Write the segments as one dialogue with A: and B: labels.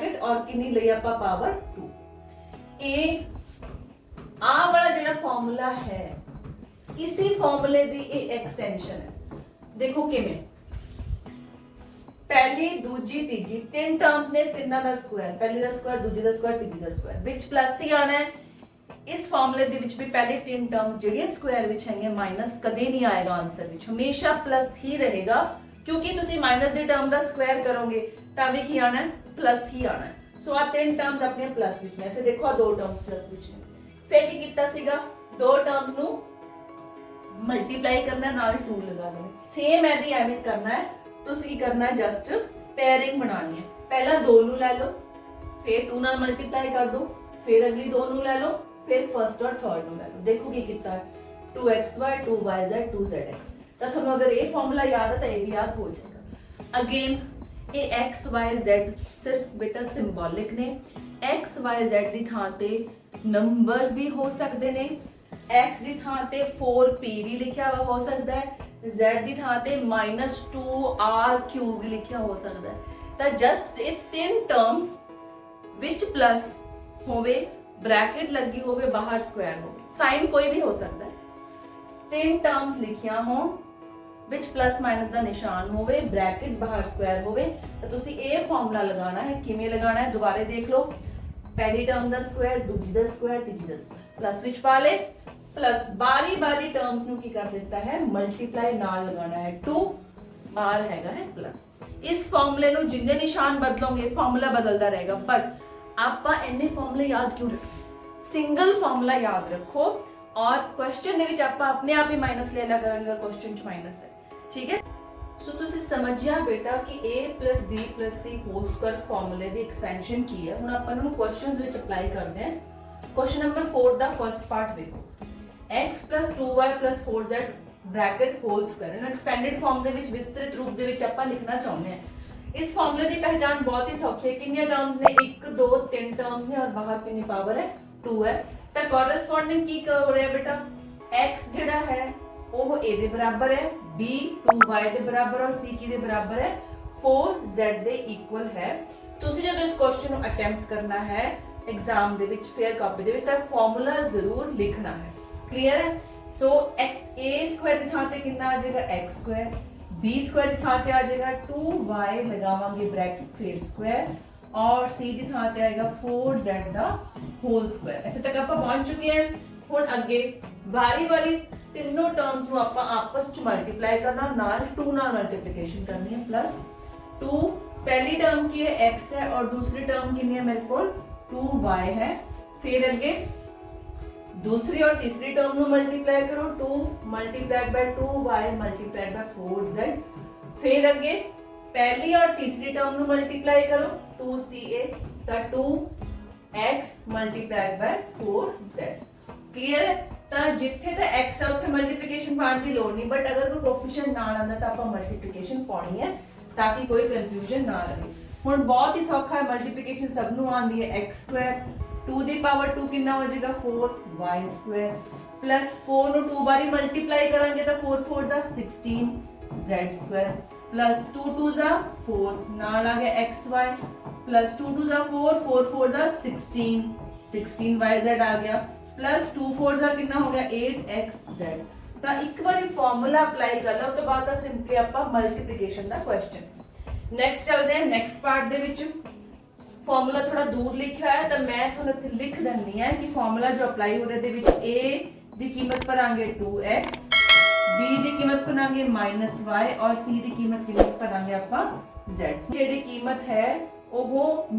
A: Bracket और कितनी ਲਈ ਆਪਾਂ पावर 2। ਇਹ ਆ वाला ਜਿਹੜਾ ਫਾਰਮੂਲਾ है इसी फॉर्मूले दी ਇਹ एक्सटेंशन है। देखो किवें पहली दूजी तीजी तीन टर्म्स ने तिना का स्क्वायर, पहली का स्क्वायर, दूजी का स्क्वायर, तीजी का स्क्वायर विच प्लस ही आना है। इस फॉर्मूले दे विच भी पहले तीन टर्म्स ਜਿਹੜੀ स्क्वायर विच है माइनस कदे नहीं आएगा आंसर विच, हमेशा प्लस ही रहेगा क्योंकि तुसी माइनस दे टर्म का स्क्वायर करोगे ਤਾਂ ਵੀ ਕੀ ਆਣਾ है प्लस ही आना है। सो आ तीन टर्म्स अपने प्लस विच ने, फिर देखो आ दो टर्म्स प्लस विच ने। फिर की कीता सीगा दो टर्म्स नु मल्टीप्लाई करना नाल 2 लगा देना, सेम ऐदी एवें करना है। तुसी की करना है जस्ट पेयरिंग बनानी है, पहला 2 नु ले लो, फिर 2 नाल मल्टीप्लाई कर दो, फिर अगली 2 नु ले लो, फिर फर्स्ट और थर्ड नु ले लो। देखो की कितना है 2xy 2yz 2zx। तो थानू अगर ये फॉर्मूला याद है तो ये भी याद हो जाएगा। अगेन ये x y z सिर्फ बेटा सिंबॉलिक ने, x y z दी थां ते नंबर्स भी हो सकते ने, x दी थां ते 4p भी लिखा हुआ हो सकता है, z दी थां ते -2r³ भी लिखा हो सकता है। तो जस्ट ये तीन टर्म्स विच प्लस होवे, ब्रैकेट लगी होवे, बाहर स्क्वायर होवे, साइन कोई भी हो सकता है। तीन टर्म्स लिखिया हो विच प्लस माइनस का निशान होवे, ब्रैकेट बाहर स्क्वायर होवे, तो तुसी ये फॉर्मूला लगाना है। किवें लगाना है दोबारा देख लो, पहली टर्म का स्क्वायर, दूजी का स्क्वायर, तीजी का स्क्वायर, प्लस विच पा ले, प्लस बारी बारी टर्म्स नु की कर देता है मल्टीप्लाई नाल लगाना है 2 बार हैगा है प्लस। इस फॉर्मूले नु जिन्ने निशान बदलोगे फॉर्मूला बदलता रहेगा, बट आपां इन्ने फॉर्मूले याद क्यों रखो, सिंगल फॉर्मूला याद रखो और क्वेश्चन दे विच आपां अपने आप ही माइनस ले लिया करांगे, क्वेश्चन च माइनस है, ठीक है। सो तुसी समझिया बेटा कि a + b + c whole square फॉर्मूले दी एक्सटेंशन की है। हुण आपां इहनूं क्वेश्चनस विच अप्लाई करदे हैं। क्वेश्चन नंबर 4 दा फर्स्ट पार्ट देखो, x + 2y + 4z bracket whole square इहनूं एक्सपेंडेड फॉर्म दे विच विस्तृत रूप दे विच आपां लिखना चाहुंदे हैं। इस फॉर्मूले की पहचान बहुत ही सौखी है। कितने टर्म्स ने 1 2 3 टर्म्स ने और बाहर कितनी पावर है 2 है। तो कॉरेस्पॉन्डिंग की हो रहा है बेटा, x जिहड़ा है वो a दे बराबर है, b 2y दे बराबर और c की दे बराबर है 4z दे इक्वल है। तुसी जब इस क्वेश्चन को अटेम्प्ट करना है एग्जाम दे विच फेयर कॉपी दे विच तां फार्मूला जरूर लिखना है, क्लियर है। सो a स्क्वायर दी थां ते कितना आ जाएगा x स्क्वायर, b स्क्वायर दी थां ते आ जाएगा 2y लगावांगे ब्रैकेट फिर स्क्वायर और c दी थां ते आएगा 4z दा होल स्क्वायर। इत्थे तक आपां पहुंच चुके हैं। हुण अगे बारी बारी तीनों टर्म्स को आपां आपस च मल्टीप्लाई करना, नाल 2 नाल मल्टीप्लिकेशन करनी है, प्लस 2 पहली टर्म की है x है और दूसरी टर्म कितनी है मेरे को 2y है। फिर अगे दूसरी और तीसरी टर्म को मल्टीप्लाई करो, 2 × 2y × 4z। फिर अगे पहली और तीसरी टर्म को मल्टीप्लाई करो 2ca तो 2x × 4z, क्लियर है। ਤਾਂ ਜਿੱਥੇ ਤਾਂ x ਹੈ ਉੱਥੇ ਮਲਟੀਪਲੀਕੇਸ਼ਨ ਪਾਉਣ ਦੀ ਲੋੜ ਨਹੀਂ, ਬਟ ਅਗਰ ਕੋਈ ਕੋਐਫੀਸ਼ੀਐਂਟ ਨਾਲ ਆਂਦਾ ਤਾਂ ਆਪਾਂ ਮਲਟੀਪਲੀਕੇਸ਼ਨ ਪਾਉਣੀ ਹੈ ਤਾਂ ਕਿ ਕੋਈ ਕਨਫਿਊਜ਼ਨ ਨਾ ਰਹੇ। ਹੁਣ ਬਹੁਤ ਹੀ ਸੌਖਾ ਹੈ, ਮਲਟੀਪਲੀਕੇਸ਼ਨ ਸਭ ਨੂੰ ਆਂਦੀ ਹੈ। x² 2 ਦੀ ਪਾਵਰ 2 ਕਿੰਨਾ ਹੋ ਜਾਏਗਾ 4y² प्लस 4 ਨੂੰ 2 ਵਾਰੀ ਮਲਟੀਪਲਾਈ ਕਰਾਂਗੇ ਤਾਂ 4 4 ਦਾ 16z² प्लस 2 2 ਦਾ 4 ਨਾਲ ਆ ਗਿਆ xy प्लस 2 2 ਦਾ 4 4 4 ਦਾ 16 16yz आ गया प्लस 2 4 ਦਾ ਕਿੰਨਾ ਹੋ ਗਿਆ 8xz। ਤਾਂ ਇੱਕ ਵਾਰੀ ਫਾਰਮੂਲਾ ਅਪਲਾਈ ਕਰ ਲਓ, ਉਸ ਤੋਂ ਬਾਅਦ ਤਾਂ ਸਿੰਪਲੀ ਆਪਾਂ ਮਲਟੀਪਲੀਕੇਸ਼ਨ ਦਾ ਕੁਐਸਚਨ। ਨੈਕਸਟ ਚੱਲਦੇ ਹਾਂ ਨੈਕਸਟ ਪਾਰਟ ਦੇ ਵਿੱਚ। ਫਾਰਮੂਲਾ ਥੋੜਾ ਦੂਰ ਲਿਖਿਆ ਹੈ ਤਾਂ ਮੈਂ ਤੁਹਾਨੂੰ ਇੱਥੇ ਲਿਖ ਦਿੰਨੀ ਹੈ ਕਿ ਫਾਰਮੂਲਾ ਜੋ ਅਪਲਾਈ ਹੋ ਰਿਹਾ ਦੇ ਵਿੱਚ a ਦੀ ਕੀਮਤ ਭਰਾਂਗੇ 2x, b ਦੀ ਕੀਮਤ ਭਰਾਂਗੇ -y और c ਦੀ ਕੀਮਤ ਭਰਾਂਗੇ ਆਪਾਂ z। ਜਿਹੜੀ ਕੀਮਤ ਹੈ ਉਹ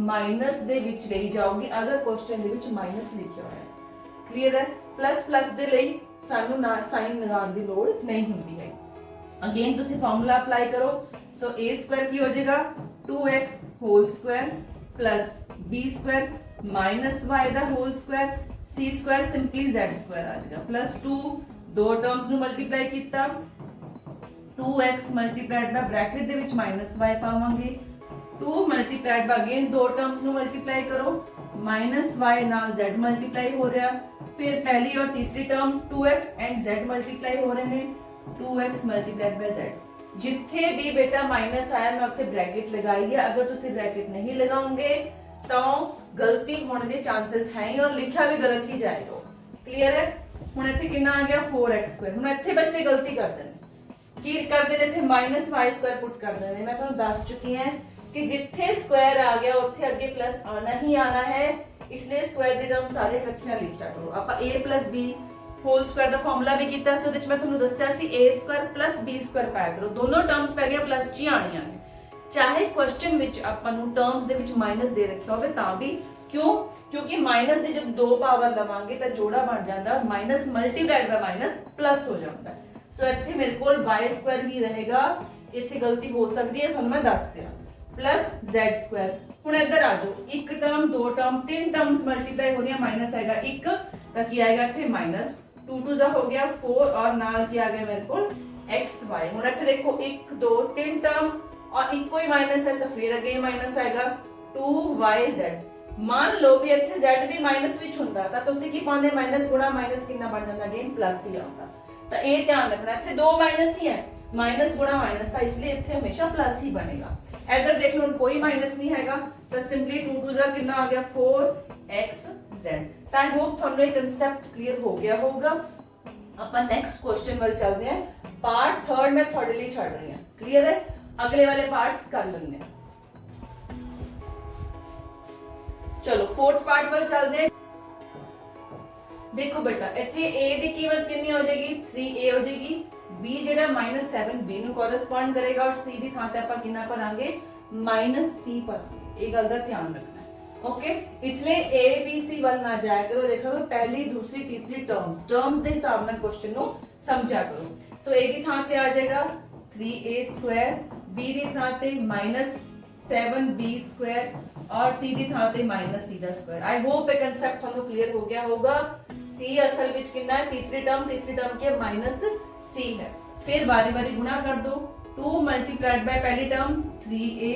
A: ਮਾਈਨਸ ਦੇ ਵਿੱਚ ਲਈ ਜਾਊਗੀ ਅਗਰ ਕੁਐਸਚਨ ਦੇ ਵਿੱਚ ਮਾਈਨਸ ਲਿਖਿਆ ਹੋਇਆ ਹੈ, क्लियर है। प्लस प्लस दे लई सानू ना साइन लगाने की लोड़ नहीं होती है। अगेन तुसी फार्मूला अप्लाई करो। सो a² की हो जाएगा 2x whole square plus b² -y दा whole square, c² simply z² आ जाएगा प्लस 2 दो टर्म्स नु मल्टीप्लाई कीता 2x मल्टीप्लाइड बाय ब्रैकेट दे विच -y पावांगे 2 मल्टीप्लाइड बाय अगेन दो टर्म्स नु मल्टीप्लाई करो -y नाल z मल्टीप्लाई हो रहा, फिर पहली और तीसरी term 2x and z multiply हो रहे हैं 2x मल्टीप्लाइड बाय z। जिथे भी बेटा माइनस आया मैं उत्थे ब्रैकेट लगाई है, अगर तुसी ब्रैकेट नहीं लगाओगे तो गलती होने के चांसेस है ही और लिखा भी गलत ही जाएगा। क्लियर है? हुण इत्थे कितना आ गया 4x²। हुण इत्थे बच्चे गलती करते हैं की करते ने इत्थे -y² पुट कर देने। मैं तुहानू दस चुकी है कि जिथे स्क्वायर आ गया उत्थे अगे प्लस आना ही आना है, इसलिए स्क्वायर के टर्म सारे इकट्ठे लिखिया करो। आपां a + b होल स्क्वायर दा फार्मूला भी कीता सी, ਉਹਦੇ ਚ मैं ਤੁਹਾਨੂੰ ਦੱਸਿਆ ਸੀ a² + b² ਪਾਇਆ ਕਰੋ। ਦੋਨੋਂ ਟਰਮਸ ਪਹਿਲੀਆਂ ਪਲੱਸ 'ਚ ਹੀ ਆਣੀਆਂ ਨੇ, ਚਾਹੇ ਕੁਐਸਚਨ ਵਿੱਚ ਆਪਾਂ ਨੂੰ ਟਰਮਸ ਦੇ ਵਿੱਚ ਮਾਈਨਸ ਦੇ ਰੱਖਿਆ ਹੋਵੇ ਤਾਂ ਵੀ। ਕਿਉਂ? ਕਿਉਂਕਿ ਮਾਈਨਸ ਦੀ ਜਦ 2 ਪਾਵਰ ਲਵਾਂਗੇ ਤਾਂ ਜੋੜਾ ਬਣ ਜਾਂਦਾ, ਮਾਈਨਸ ਮਲਟੀਪਲਾਈਡ ਬਾਈ ਮਾਈਨਸ ਪਲੱਸ ਹੋ ਜਾਂਦਾ। ਸੋ ਇੱਥੇ ਮੇਰੇ ਕੋਲ y² ਹੀ ਰਹੇਗਾ, ਇੱਥੇ ਗਲਤੀ ਹੋ ਸਕਦੀ ਹੈ ਤੁਹਾਨੂੰ ਮੈਂ ਦੱਸ ਦਿਆਂ, +z²। ਹੁਣ ਇੱਧਰ ਆ ਜਾਓ, ਇੱਕ ਟਰਮ, ਦੋ ਟਰਮ, ਤਿੰਨ ਟਰਮਸ ਮਲਟੀਪਲਾਈ ਹੋ ਰਹੀਆਂ, ਮਾਈਨਸ ਹੈਗਾ 1 ਤਾਂ ਕੀ ਆਏਗਾ ਇੱਥੇ -2 2 ਦਾ ਹੋ ਗਿਆ 4 और ਨਾਲ ਕੀ ਆ ਗਿਆ ਮੇਰੇ ਕੋਲ xy। ਹੁਣ ਇੱਥੇ ਦੇਖੋ 1 2 3 ਟਰਮਸ और ਇੱਕੋ ਹੀ ਮਾਈਨਸ ਹੈ ਤਾਂ ਫਿਰ ਅਗੇ ਮਾਈਨਸ ਆਏਗਾ 2yz। मान लो भी ਇੱਥੇ z ਵੀ ਮਾਈਨਸ ਵਿੱਚ ਹੁੰਦਾ ਤਾਂ ਤੁਸੀਂ ਕੀ ਪਾਉਂਦੇ, ਮਾਈਨਸ ਗੁਣਾ ਮਾਈਨਸ ਕਿੰਨਾ ਬਣ ਜਾਂਦਾ, ਅਗੇਨ ਪਲੱਸ ਹੀ ਆਉਂਦਾ। ਤਾਂ ਇਹ ਧਿਆਨ ਰੱਖਣਾ, ਇੱਥੇ ਦੋ ਮਾਈਨਸ ਹੀ ਹੈ, ਮਾਈਨਸ ਗੁਣਾ ਮਾਈਨਸ ਤਾਂ इसलिए ਇੱਥੇ ਹਮੇਸ਼ਾ ਪਲੱਸ ਹੀ ਬਣੇਗਾ। ਇੱਧਰ ਦੇਖ ਲਓ ਕੋਈ ਮਾਈਨਸ ਨਹੀਂ ਹੈਗਾ ਤਾਂ ਸਿੰਪਲੀ 2 2 ਦਾ ਕਿੰਨਾ ਆ ਗਿਆ 4xz। ਤਾਂ ਆਈ ਹੋਪ ਤੁਹਾਨੂੰ ਇਹ ਕਨਸੈਪਟ ਕਲੀਅਰ ਹੋ ਗਿਆ ਹੋਊਗਾ। ਆਪਾਂ ਨੈਕਸਟ ਕੁਐਸਚਨ ਵੱਲ ਚੱਲਦੇ ਹਾਂ। ਪਾਰਟ 3 ਮੈਂ ਤੁਹਾਡੇ ਲਈ ਛੱਡ ਰਹੀ ਹਾਂ, ਕਲੀਅਰ ਹੈ? ਅਗਲੇ ਵਾਲੇ ਪਾਰਟਸ ਕਰ ਲੈਂਦੇ ਹਾਂ। चलो फोर्थ पार्ट पर चलते हैं। देखो बेटा इत्थे a दी कीमत कितनी हो जाएगी 3a हो जाएगी, b जेड़ा -7b ਨੂੰ ਕੋਰਸਪੋਂਡ ਕਰੇਗਾ और c ਦੀ ਥਾਂ ਤੇ ਆਪਾਂ ਕਿੰਨਾ ਭਰਾਂਗੇ -c ਭਰਾਂਗੇ। ਇਹ ਗੱਲ ਦਾ ਧਿਆਨ ਰੱਖਣਾ है। ओके, इसलिए a b c ਵੱਲ ਨਾ ਜਾਇਆ ਕਰੋ, ਦੇਖੋ ਪਹਿਲੀ ਦੂਸਰੀ ਤੀਸਰੀ ਟਰਮਸ ਦੇ ਹਿਸਾਬ ਨਾਲ ਕੁਐਸਚਨ ਨੂੰ ਸਮਝਿਆ ਕਰੋ। ਸੋ a ਦੀ ਥਾਂ ਤੇ ਆ ਜਾਏਗਾ 3a², b ਦੀ ਥਾਂ ਤੇ -7b² और c ਦੀ ਥਾਂ ਤੇ -c²। आई होप ਇਹ ਕਨਸੈਪਟ ਤੁਹਾਨੂੰ ਕਲੀਅਰ ਹੋ ਗਿਆ ਹੋਗਾ। c ਅਸਲ ਵਿੱਚ ਕਿੰਨਾ ਹੈ, तीसरी टर्म की -c है। फिर बारी बारी गुणा कर दो, 2 × पहली टर्म 3a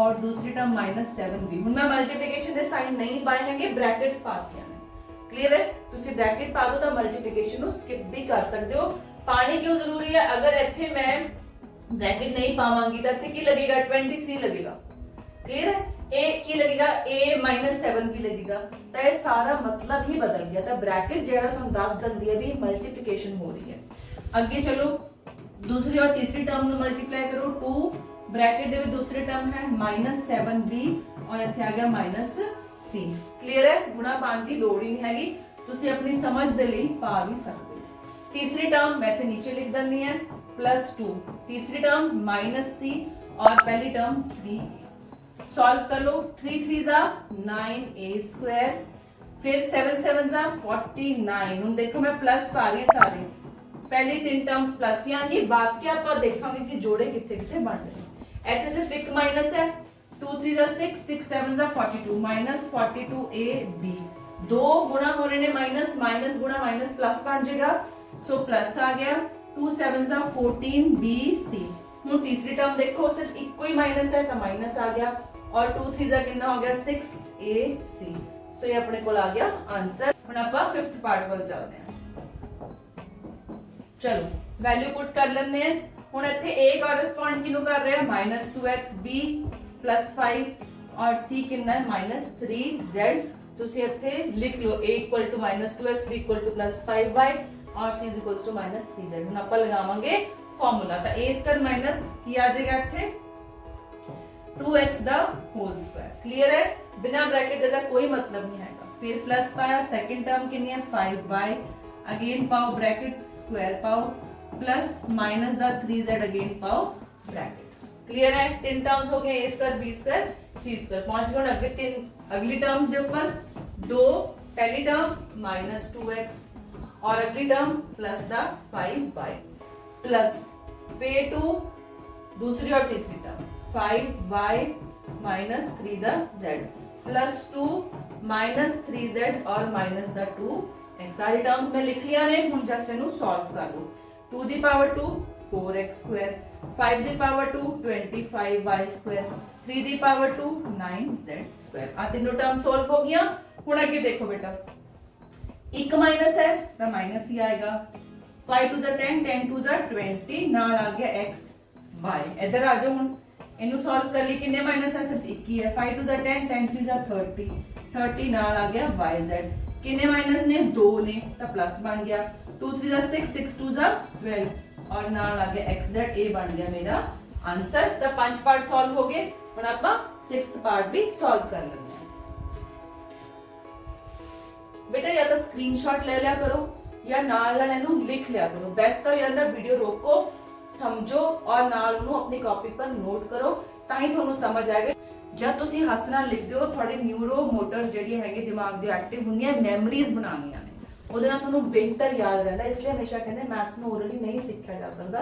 A: और दूसरी टर्म -7b। ਹੁਣ ਮੈਂ ਮਲਟੀਪਲੀਕੇਸ਼ਨ ਦੇ ਸਾਈਨ ਨਹੀਂ ਪਾਏ ਹੈਗੇ, ਬ੍ਰੈਕਟਸ ਪਾਤੀਆਂ ਨੇ। ਕਲੀਅਰ ਹੈ? ਤੁਸੀਂ ਬ੍ਰੈਕਟ ਪਾ ਦੋ ਤਾਂ ਮਲਟੀਪਲੀਕੇਸ਼ਨ ਨੂੰ ਸਕਿਪ ਵੀ ਕਰ ਸਕਦੇ ਹੋ। ਪਾਣੀ ਕਿਉਂ ਜ਼ਰੂਰੀ ਹੈ? ਅਗਰ ਇੱਥੇ ਮੈਂ ब्रैकेट नहीं पावांगी तो ਇੱਥੇ ਕੀ लगेगा 23 लगेगा। क्लियर है? a ਕੀ लगेगा a -7b लगेगा। ਤਾਂ ਇਹ ਸਾਰਾ मतलब ही बदल गया। ਤਾਂ ब्रैकेट ਜਿਹੜਾ ਸਾਨੂੰ ਦੱਸ ਦਿੰਦੀ ਹੈ ਵੀ ਮਲਟੀਪਲੀਕੇਸ਼ਨ ਹੋ ਰਹੀ ਹੈ। ਅੱਗੇ ਚਲੋ दूसरी और तीसरी टर्म ਨੂੰ ਮਲਟੀਪਲਾਈ ਕਰੋ, 2 ब्रैकेट ਦੇ ਵਿੱਚ दूसरी टर्म है -7b और ਇੱਥੇ आ गया -c। क्लियर है? गुणा ਪਾਉਣ ਦੀ ਲੋੜ ਹੀ ਨਹੀਂ ਹੈਗੀ, ਤੁਸੀਂ ਆਪਣੀ ਸਮਝ ਦੇ ਲਈ ਪਾ ਵੀ ਸਕਦੇ ਹੋ। तीसरी टर्म मैं ਇੱਥੇ नीचे लिख ਦਿੰਦੀ ਹਾਂ +2, तीसरी टर्म -c और पहली टर्म 3a। सॉल्व कर लो, 3 3 जा 9a², फिर 7 7 जा 49। ਹੁਣ ਦੇਖੋ ਮੈਂ प्लस पा रही ਹਾਂ ਸਾਰੇ, पहली तीन टर्म्स प्लस ही आएंगी, बाकी ਆਪਾਂ ਦੇਖਾਂਗੇ ਕਿ ਜੋੜੇ ਕਿੱਥੇ ਕਿੱਥੇ ਬਣ ਰਹੇ ਨੇ। ਇੱਥੇ ਸਿਰਫ ਇੱਕ ਮਾਈਨਸ ਹੈ, 2 3 जा 6 6 7 जा 42 -42ab। दो गुणा हो रहे ने माइनस गुणा माइनस प्लस बन जाएगा। सो प्लस आ गया, 2 7 जा 14bc। ਹੁਣ तीसरी टर्म देखो सिर्फ एक ही माइनस है तो माइनस आ गया और 2 3 जा कितना हो गया 6ac। सो ये अपने को आ गया आंसर। ਹੁਣ ਆਪਾਂ 5th ਪਾर्ट ਵੱਲ ਚੱਲਦੇ ਹਾਂ। ਚਲੋ ਵੈਲਿਊ ਪੁੱਟ ਕਰ ਲੈਂਦੇ हैं। ਹੁਣ ਇੱਥੇ a ਕੋਰਸਪੋਂਡ ਕਿਹਨੂੰ ਕਰ ਰਿਹਾ -2x, b +5 और c ਕਿੰਨਾ ਹੈ -3z। ਤੁਸੀਂ ਇੱਥੇ ਲਿਖ ਲਓ a = -2x, b = +5y और c = -3z। ਹੁਣ ਆਪਾਂ ਲਗਾਵਾਂਗੇ ਫਾਰਮੂਲਾ। ਤਾਂ a² ਮਾਈਨਸ ਕੀ ਆ ਜਾਏਗਾ ਇੱਥੇ 2x ਦਾ ਹੋਲ ਸਕੁਆਇਰ। ਕਲੀਅਰ ਹੈ? ਬਿਨਾ ਬ੍ਰੈਕਟ ਦੇ ਦਾ ਕੋਈ ਮਤਲਬ ਨਹੀਂ ਹੈਗਾ। ਫਿਰ प्लस पाया, सेकंड टर्म कितनी है 5y, अगेन पाओ ब्रैकेट स्क्वायर पाओ, प्लस माइनस दा 3z अगेन पाओ ब्रैकेट। क्लियर है? तीन टर्म्स हो गए a² b² c²। पहुंच गए अगले तीन, अगली टर्म के ऊपर 2, पहली टर्म -2x और अगली टर्म प्लस दा 5y प्लस फिर 2 दूसरी और तीसरी टर्म 5y -3 दा z प्लस 2 -3z और माइनस दा 2x। सारी टर्म्स में लिख लिया ने। हम जस्ट इन्हें सॉल्व कर लो। 2 the power 2 4x², 5 the power 2 25y², 3 the power 2 9z²। आ तीनों टर्म सॉल्व हो गया। हुण आगे देखो बेटा, एक माइनस है तो माइनस ही आएगा। 5 2 10, 10 2 20, नाल आ गया x y। इधर आ जाओ। हुण ਇਹਨੂੰ ਸੋਲਵ ਕਰ ਲਈ ਕਿੰਨੇ ਮਾਈਨਸ ਹੈ ਸਿਰਫ 1 ਹੀ ਹੈ 5 2 10 10 3 30 30 ਨਾਲ ਆ ਗਿਆ yz ਕਿੰਨੇ ਮਾਈਨਸ ਨੇ 2 ਨੇ ਤਾਂ ਪਲੱਸ ਬਣ ਗਿਆ 2 3 6 6 2 12 और ਨਾਲ ਆ ਗਿਆ xz ਇਹ ਬਣ ਗਿਆ ਮੇਰਾ ਆਨਸਰ। ਤਾਂ 5 ਪਾਰਟ ਸੋਲਵ ਹੋ ਗਏ। ਹੁਣ ਆਪਾਂ 6th ਪਾਰਟ ਵੀ ਸੋਲਵ ਕਰ ਲੈਂਦੇ ਹਾਂ। बेटा या तो स्क्रीनशॉट ले लिया करो या नाल इनू लिख लिया करो। बेस्ट तो यार वीडियो रोको समझो और नाल उन्होंने अपनी कॉपी पर नोट करो ताकि थोनू समझ आएगा। जब तुसी हाथ नाल लिखते हो थोड़े न्यूरो मोटर जिहड़ी हैगे दिमाग दे एक्टिव हुंदियां मेमोरीज बनानियां ने ਉਹਦੇ ਨਾਲ ਤੁਹਾਨੂੰ ਬਿਹਤਰ ਯਾਦ ਰਹਿੰਦਾ। ਇਸ ਲਈ ਹਮੇਸ਼ਾ ਕਹਿੰਦੇ ਮੈਥਸ ਨੂੰ ਓਰਲੀ ਨਹੀਂ ਸਿੱਖਿਆ ਜਾ ਸਕਦਾ,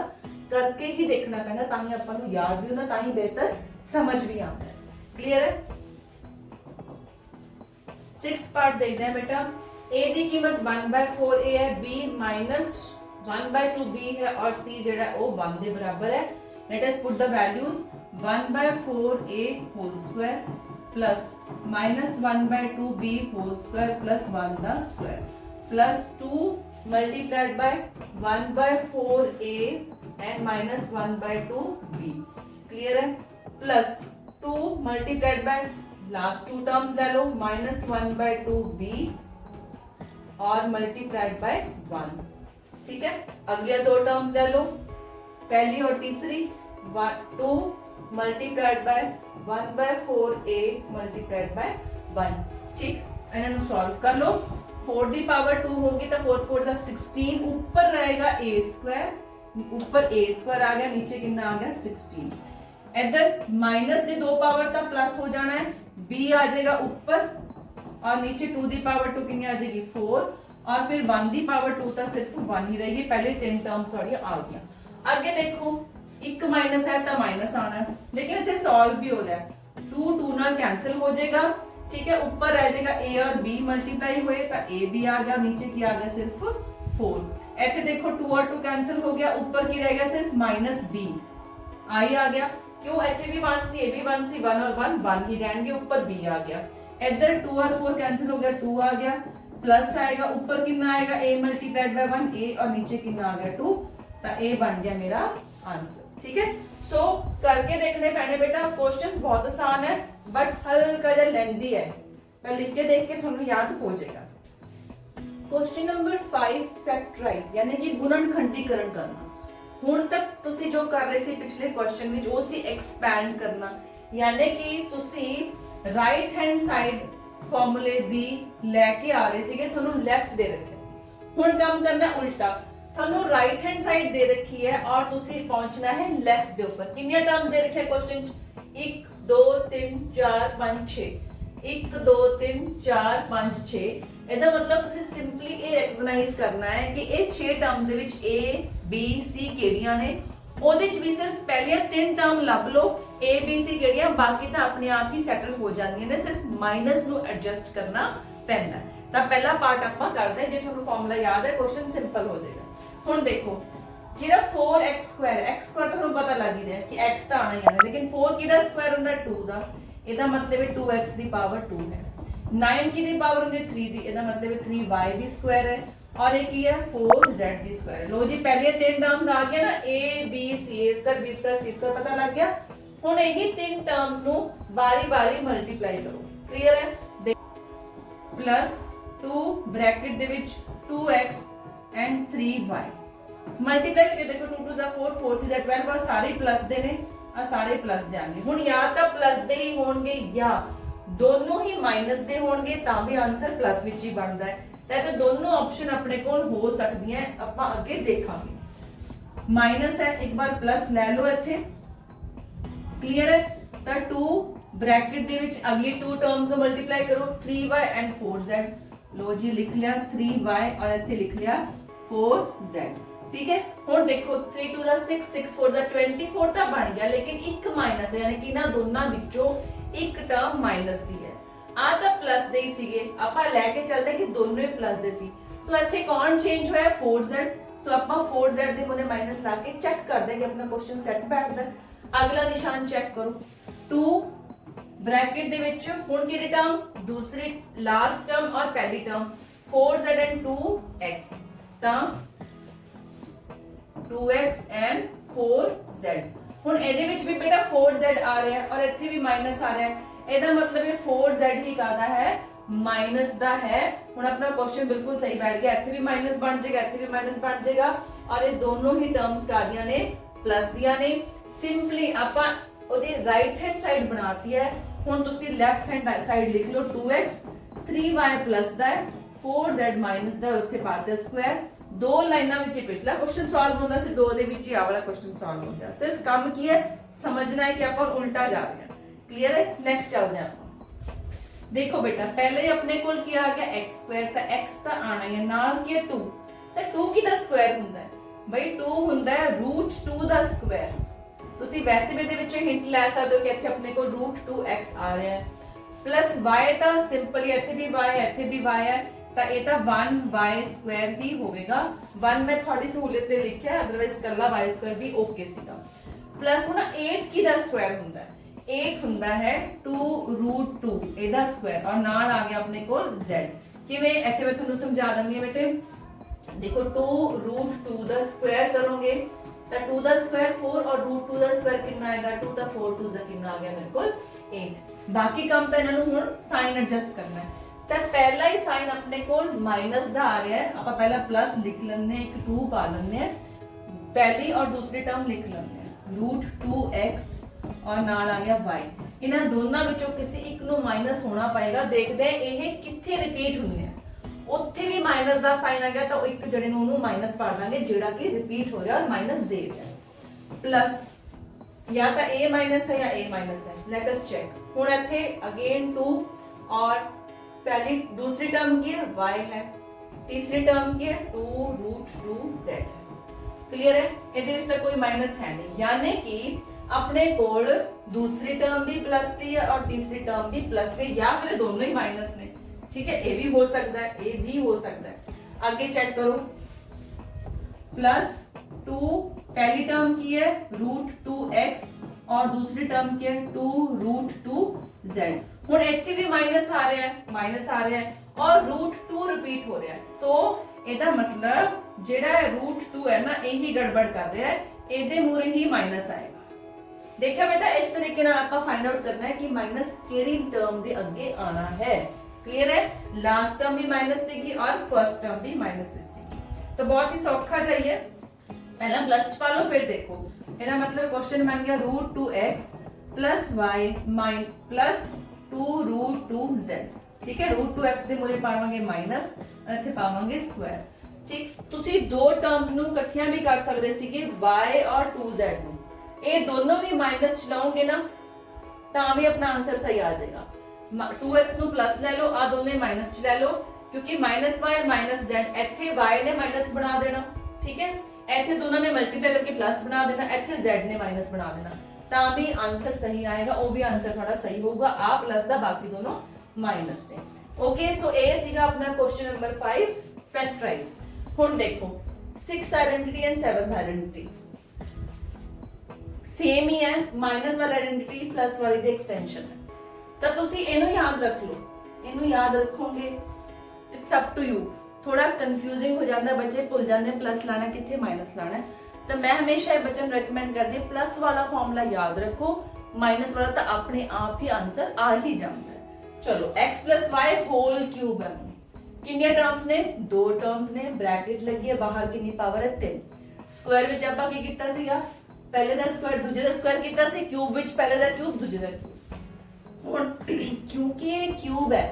A: ਕਰਕੇ ਹੀ ਦੇਖਣਾ ਪੈਂਦਾ ਤਾਂ ਹੀ ਆਪਾਂ ਨੂੰ ਯਾਦ ਵੀ ਹੁੰਦਾ, ਤਾਂ ਹੀ ਬਿਹਤਰ ਸਮਝ ਵੀ ਆਉਂਦਾ ਹੈ। ਕਲੀਅਰ ਹੈ। 6th पार्ट देखते हैं बेटा। a की कीमत 1/4a है, b माइनस 1/2b है और c जेड़ा वो 1 के बराबर है। Let us put the values 1/4a whole square plus minus 1/2b whole square plus 1 का square plus 2 multiplied by 1/4a and minus 1/2b। Clear है। Plus 2 multiplied by last two terms ले लो माइनस 1/2b और multiplied by 1। ठीक है। अगले दो terms ले लो, पहली और तीसरी 2 multiplied by 1/4a multiplied by 1। ठीक, इन्हें सॉल्व कर लो। 4 की पावर 2 होगी तो 4 4 16, ऊपर रहेगा a स्क्वायर, ऊपर a स्क्वायर आ गया, नीचे कितना आ गया 16। इधर माइनस की 2 पावर तक प्लस हो जाना है, b आ जाएगा ऊपर और नीचे 2 की पावर 2 कितनी आ जाएगी 4 और फिर 1 की पावर 2 तक सिर्फ 1 ही रहेगी। पहले 3 टर्म्स थोड़ी आ गई। आगे देखो एक माइनस है तो माइनस आना है, लेकिन इतने सॉल्व भी हो रहा है। 2 2 नाल कैंसिल हो जाएगा। ठीक है। ऊपर रह जाएगा a और b मल्टीप्लाई हुए तो a भी आ गया, नीचे की आ गया सिर्फ 4। ऐसे देखो 2 और 2 कैंसिल हो गया, ऊपर की रह गया सिर्फ माइनस b आई आ गया। क्यों ऐसे भी 1 सी, ए भी 1 सी, 1 और 1 1 ही रहेंगे, ऊपर b आ गया। इधर 2 और 4 कैंसिल हो गया, 2 आ गया, प्लस आएगा, ऊपर कितना आएगा a मल्टीप्लाइड बाय 1 a और नीचे कितना आ गया 2, तो a बन गया मेरा आंसर। ठीक है। सो करके देखने पैने बेटा। क्वेश्चन बहुत आसान है बट हल्का जिहा लेंथी है, पर लिख के देख के थोड़ा याद हो जाएगा। क्वेश्चन नंबर 5 फैक्टराइज यानी कि गुणनखंडीकरण करना। हुण तक तुसी जो कर रहे सी पिछले क्वेश्चन विच वो सी एक्सपैंड करना, यानी कि तुसी राइट हैंड साइड फॉर्मूले दी लेके आ रहे सीगे, थानू लेफ्ट दे रखे सी। हुण काम करना उल्टा, थानू राइट हैंड साइड दे रखी है और तुसी पहुंचना है लेफ्ट दे ऊपर। कितने टर्म्स दे रखे क्वेश्चन च 1 2 3 4 5 6 1 2 3 4 5 6। ਇਹਦਾ मतलब तुसी सिंपली ਇਹ ਰੈਕਗਨਾਈਜ਼ ਕਰਨਾ ਹੈ ਕਿ ਇਹ 6 ਟਰਮਸ ਦੇ ਵਿੱਚ a b c ਕਿਹੜੀਆਂ ਨੇ। ਉਹਦੇ ਚ ਵੀ ਸਿਰਫ ਪਹਿਲੀਆਂ 3 ਟਰਮ ਲੱਭ ਲਓ a b c ਕਿਹੜੀਆਂ, ਬਾਕੀ ਤਾਂ ਆਪਣੇ ਆਪ ਹੀ ਸੈਟਲ ਹੋ ਜਾਂਦੀਆਂ ਨੇ, ਸਿਰਫ ਮਾਈਨਸ ਨੂੰ ਐਡਜਸਟ ਕਰਨਾ ਪੈਂਦਾ। ਤਾਂ ਪਹਿਲਾ ਪਾਰਟ ਆਪਾਂ ਕਰਦੇ ਹਾਂ। ਜੇ ਤੁਹਾਨੂੰ ਫਾਰਮੂਲਾ ਯਾਦ ਹੈ क्वेश्चन ਸਿੰਪਲ ਹੋ ਜਾਏਗਾ। ਹੁਣ ਦੇਖੋ ਜਿਹੜਾ 4x ਸਕੁਆਇਰ, x ਸਕੁਆਇਰ ਤੁਹਾਨੂੰ ਪਤਾ ਲੱਗ ਹੀ ਰਿਹਾ ਕਿ x ਤਾਂ ਆਣਾ ਹੀ ਆਣਾ, ਲੇਕਿਨ 4 ਕਿਹਦਾ ਸਕੁਆਇਰ ਹੁੰਦਾ 2 ਦਾ, ਇਹਦਾ ਮਤਲਬ ਹੈ 2x ਦੀ ਪਾਵਰ 2 ਹੈ। 9 ਕਿਹਦੀ ਪਾਵਰ ਹੁੰਦੀ 3 ਦੀ, ਇਹਦਾ ਮਤਲਬ ਹੈ 3y ਦੀ ਸਕੁਆਇਰ ਹੈ और एक है 4z दी स्क्वायर। लो जी पहले 3 टर्म्स आ गया ना a b c, a square b square c square पता लग गया। हुण यही 3 टर्म्स नु बारी-बारी मल्टीप्लाई करो। क्लियर है। प्लस 2 ब्रैकेट दे विच 2x एंड 3y मल्टीप्लाई करके देखो 2 2 4 4 3 12 और सारे प्लस दे ने, आ सारे प्लस दे आएंगे। हुण या तो प्लस दे ही होणगे या दोनों ही माइनस दे होणगे, तां भी आंसर प्लस विच ही बनदा है। तो दोनों ऑप्शन अपने को हो सकती हैं, ਆਪਾਂ ਅੱਗੇ ਦੇਖਾਂਗੇ। माइनस है एक बार प्लस ले लो ਇੱਥੇ। क्लियर है। तो 2 ब्रैकेट ਦੇ ਵਿੱਚ अगली 2 टर्म्स ਨੂੰ मल्टीप्लाई करो 3y एंड 4z। लो जी लिख लिया 3y और ਇੱਥੇ लिख लिया 4z। ठीक है। ਹੁਣ देखो 3 2 ਦਾ 6 6 4 ਦਾ 24 ਤਾਂ ਬਣ ਗਿਆ, लेकिन ਇੱਕ माइनस है यानी कि ਇਹਨਾਂ ਦੋਨਾਂ ਵਿੱਚੋਂ ਇੱਕ ਟਰਮ माइनस ਦੀ है। आ तो प्लस दे ही सीगे, ਆਪਾਂ ਲੈ ਕੇ ਚੱਲਦੇ ਕਿ ਦੋਨੋਂ ਹੀ प्लस ਦੇ ਸੀ। सो ਇੱਥੇ कौन चेंज होया 4z। सो ਆਪਾਂ 4z ਦੇ ਮੁਨੇ ਮਾਈਨਸ ਲਾ ਕੇ ਚੈੱਕ ਕਰਦੇ ਕਿ ਆਪਣਾ ਕੁਐਸਚਨ ਸੈੱਟ ਬੈਠਦਾ। ਅਗਲਾ ਨਿਸ਼ਾਨ ਚੈੱਕ ਕਰੋ 2 ब्रैकेट ਦੇ ਵਿੱਚ ਹੁਣ ਕਿਹੜੀ ਟਰਮ, ਦੂਸਰੀ ਲਾਸਟ ਟਰਮ और पहली टर्म 4z and 2x, ਤਾਂ 2x and 4z ਹੁਣ ਇਹਦੇ ਵਿੱਚ ਵੀ ਬੇਟਾ 4z ਆ ਰਿਹਾ ਹੈ ਔਰ ਇੱਥੇ ਵੀ ਮਾਈਨਸ ਆ ਰਿਹਾ ਹੈ, ਇਹਦਾ ਮਤਲਬ ਇਹ 4z ਹੀ ਕਾਹਦਾ ਹੈ, ਮਾਈਨਸ ਦਾ ਹੈ। ਹੁਣ ਆਪਣਾ ਕੁਐਸਚਨ ਬਿਲਕੁਲ ਸਹੀ ਬੈਠ ਗਿਆ, ਇੱਥੇ ਵੀ ਮਾਈਨਸ ਬਣ ਜਾਏਗਾ, ਇੱਥੇ ਵੀ ਮਾਈਨਸ ਬਣ ਜਾਏਗਾ ਔਰ ਇਹ ਦੋਨੋਂ ਹੀ ਟਰਮਸ ਕਾਹਦੀਆਂ ਨੇ, ਪਲੱਸ ਦੀਆਂ ਨੇ। ਸਿੰਪਲੀ ਆਪਾਂ ਉਹਦੀ ਰਾਈਟ ਹੈਂਡ ਸਾਈਡ ਬਣਾਤੀ ਹੈ, ਹੁਣ ਤੁਸੀਂ ਲੈਫਟ ਹੈਂਡ ਸਾਈਡ ਲਿਖ ਲਓ 2x 3y ਪਲੱਸ ਦਾ ਹੈ 4z ਮਾਈਨਸ ਦਾ, ਉੱਥੇ ਪਾਤੇ ਸਕੁਆਇਰ। ਦੋ ਲਾਈਨਾਂ ਵਿੱਚ ਹੀ ਪਿਛਲਾ ਕੁਐਸਚਨ ਸੋਲਵ ਹੁੰਦਾ ਸੀ, ਦੋ ਦੇ ਵਿੱਚ ਹੀ ਆ ਵਾਲਾ ਕੁਐਸਚਨ ਸੋਲਵ ਹੋ ਗਿਆ। ਸਿਰਫ ਕੰਮ ਕੀ ਹੈ, ਸਮਝਣਾ ਹੈ ਕਿ ਆਪਾਂ ਉਲਟਾ ਜਾ ਰਹੇ ਹਾਂ। क्लियर है? नेक्स्ट चलते हैं आप। देखो बेटा पहले अपने कोल क्या आ गया x स्क्वायर, तो x ਤਾਂ ਆਣਾ ਹੀ ਹੈ, ਨਾਲ ਕੀ 2, ਤਾਂ 2 ਕਿਹਦਾ ਸਕੁਆਇਰ ਹੁੰਦਾ ਹੈ ਬਈ, 2 ਹੁੰਦਾ ਹੈ √2 ਦਾ ਸਕੁਆਇਰ। ਤੁਸੀਂ ਵੈਸੇ ਵੀ ਇਹਦੇ ਵਿੱਚ ਹਿੰਟ ਲੈ ਸਕਦੇ ਹੋ ਕਿ ਇੱਥੇ ਆਪਣੇ ਕੋਲ √2x ਆ ਰਿਹਾ ਹੈ, ਪਲੱਸ y ਤਾਂ ਸਿੰਪਲੀ ਇੱਥੇ ਵੀ y ਹੈ, ਇੱਥੇ ਵੀ y ਹੈ, ਤਾਂ ਇਹ ਤਾਂ 1y ਸਕੁਆਇਰ ਹੀ ਹੋਵੇਗਾ। 1 ਮੈਂ ਤੁਹਾਡੀ ਸਹੂਲਤ ਤੇ ਲਿਖਿਆ, ਅਦਰਵਾਈਜ਼ ਕੱਲਾ y ਸਕੁਆਇਰ ਵੀ ਓਕੇ ਸੀਗਾ। ਪਲੱਸ ਹੁਣ 8 ਕਿਹਦਾ ਸਕੁਆਇਰ ਹੁੰਦਾ ਹੈ, 8 ਹੁੰਦਾ ਹੈ 2√2 ਇਹਦਾ ਸਕੁਆਇਰ ਔਰ ਨਾਲ ਆ ਗਿਆ ਆਪਣੇ ਕੋਲ z। ਕਿਵੇਂ, ਇੱਥੇ ਮੈਂ ਤੁਹਾਨੂੰ ਸਮਝਾ ਦਿੰਦੀ ਹਾਂ ਬੇਟੇ। ਦੇਖੋ 2√2 ਦਾ ਸਕੁਆਇਰ ਕਰੋਗੇ ਤਾਂ 2 ਦਾ ਸਕੁਆਇਰ 4 ਔਰ √2 ਦਾ ਸਕੁਆਇਰ ਕਿੰਨਾ ਆਏਗਾ, 2 ਤਾਂ 4 2 ਦਾ ਕਿੰਨਾ ਆ ਗਿਆ ਮੇਰੇ ਕੋਲ 8। ਬਾਕੀ ਕੰਮ ਤਾਂ ਇਹਨਾਂ ਨੂੰ ਹੁਣ ਸਾਈਨ ਐਡਜਸਟ ਕਰਨਾ ਹੈ। ਤਾਂ ਪਹਿਲਾ ਹੀ ਸਾਈਨ ਆਪਣੇ ਕੋਲ ਮਾਈਨਸ ਦਾ ਆ ਰਿਹਾ ਹੈ, ਆਪਾਂ ਪਹਿਲਾਂ ਪਲੱਸ ਲਿਖ ਲੈਂਦੇ ਹਾਂ, ਇੱਕ 2 ਪਾ ਲੈਂਦੇ ਹਾਂ, ਪਹਿਲੀ ਔਰ ਦੂਸਰੀ ਟਰਮ ਲਿਖ ਲੈਂਦੇ ਹਾਂ √2x और नाल आ गया y। इन्हां दोनों विचों किसी एक नु माइनस होना पएगा। देखते हैं ये किथे रिपीट हुंदे हैं, उत्थे भी माइनस दा साइन आ गया तो एक जड़े नु उन्होंने माइनस पा देंगे जेड़ा कि रिपीट हो रहा है और माइनस दे रहा है। प्लस या तो a माइनस है या a माइनस है, लेट अस चेक। हुण इत्थे अगेन 2 और पहली दूसरी टर्म की है y है, तीसरी टर्म की है 2√2z है। क्लियर है? इहदे विच तां कोई माइनस है नहीं, यानी कि अपने कोल दूसरी टर्म भी प्लस थी और तीसरी टर्म भी प्लस थी, या फिर दोनों ही माइनस ने। ठीक है, ये भी हो सकता है, ये भी हो सकता है। आगे चेक करो, प्लस 2 पहली टर्म की है √2x और दूसरी टर्म की है 2√2z। हुण इत्थे भी माइनस आ रहा है, माइनस आ रहा है और √2 रिपीट हो रहा है। सो ਇਹਦਾ मतलब ਜਿਹੜਾ √2 है ना, यही गड़बड़ कर रहा है, ਇਹਦੇ ਮੂਰੇ ही माइनस आएगा। देखा बेटा, इस तरीके नाल आपका फाइंड आउट करना है कि माइनस केड़ी टर्म दे अगे आना है। क्लियर है? लास्ट टर्म भी माइनस सीगी और फर्स्ट टर्म भी माइनस सीगी, तो बहुत ही सौखा जाइए। पहला प्लस च पा लो, फिर देखो ਇਹਦਾ मतलब क्वेश्चन बन गया √2x plus y plus 2√2z। ठीक है, √2x ਦੇ ਮੂਰੇ ਪਾਵਾਂਗੇ ਮਾਈਨਸ, ਇੱਥੇ ਪਾਵਾਂਗੇ ਸਕੁਆਇਰ। ਠੀਕ, ਤੁਸੀਂ ਦੋ ਟਰਮਸ ਨੂੰ ਇਕੱਠੀਆਂ ਵੀ ਕਰ ਸਕਦੇ ਸੀਗੇ, y और 2z ਨੂੰ। ये दोनों भी माइनस चलाओगे ना तो भी अपना आंसर सही आ जाएगा। 2x नु प्लस ले लो, आ दोनों माइनस च ले लो, क्योंकि माइनस y माइनस z, इथे y ने माइनस बना देना। ठीक है, इथे दोनों ने मल्टीप्लाई करके प्लस बना देना, इथे z ने माइनस बना देना, तो भी आंसर सही आएगा। वो भी आंसर थोड़ा सही होगा, आ प्लस दा बाकी दोनों माइनस थे। ओके, सो ये सीगा अपना क्वेश्चन नंबर 5 फैक्टराइज। हुण देखो 6th identity and 7th identity same ही है, माइनस वाला आइडेंटिटी प्लस वाली दी एक्सटेंशन है, तो तुसी इनु याद रख लो, इनु याद रखोगे, इट्स अप टू यू। थोड़ा कंफ्यूजिंग हो जाता है, बच्चे भूल जाते हैं प्लस लाना किथे माइनस लाना है, तो मैं हमेशा बच्चों को रिकमेंड करती हूं प्लस वाला फॉर्मूला याद रखो, माइनस वाला तो अपने आप ही आंसर आ ही जाता है। चलो x plus Y whole cube है, कितने टर्म्स ने, 2 टर्म्स ने, ब्रैकेट लगी है, बाहर कितनी पावर है 3। स्क्वायर विच आपां की कीता सीगा, पहले दा स्क्वायर दूजे दा स्क्वायर कीता सी, क्यूब विच पहले दा क्यूब दूजे दा क्यूब। हुण क्योंकि ये क्यूब है,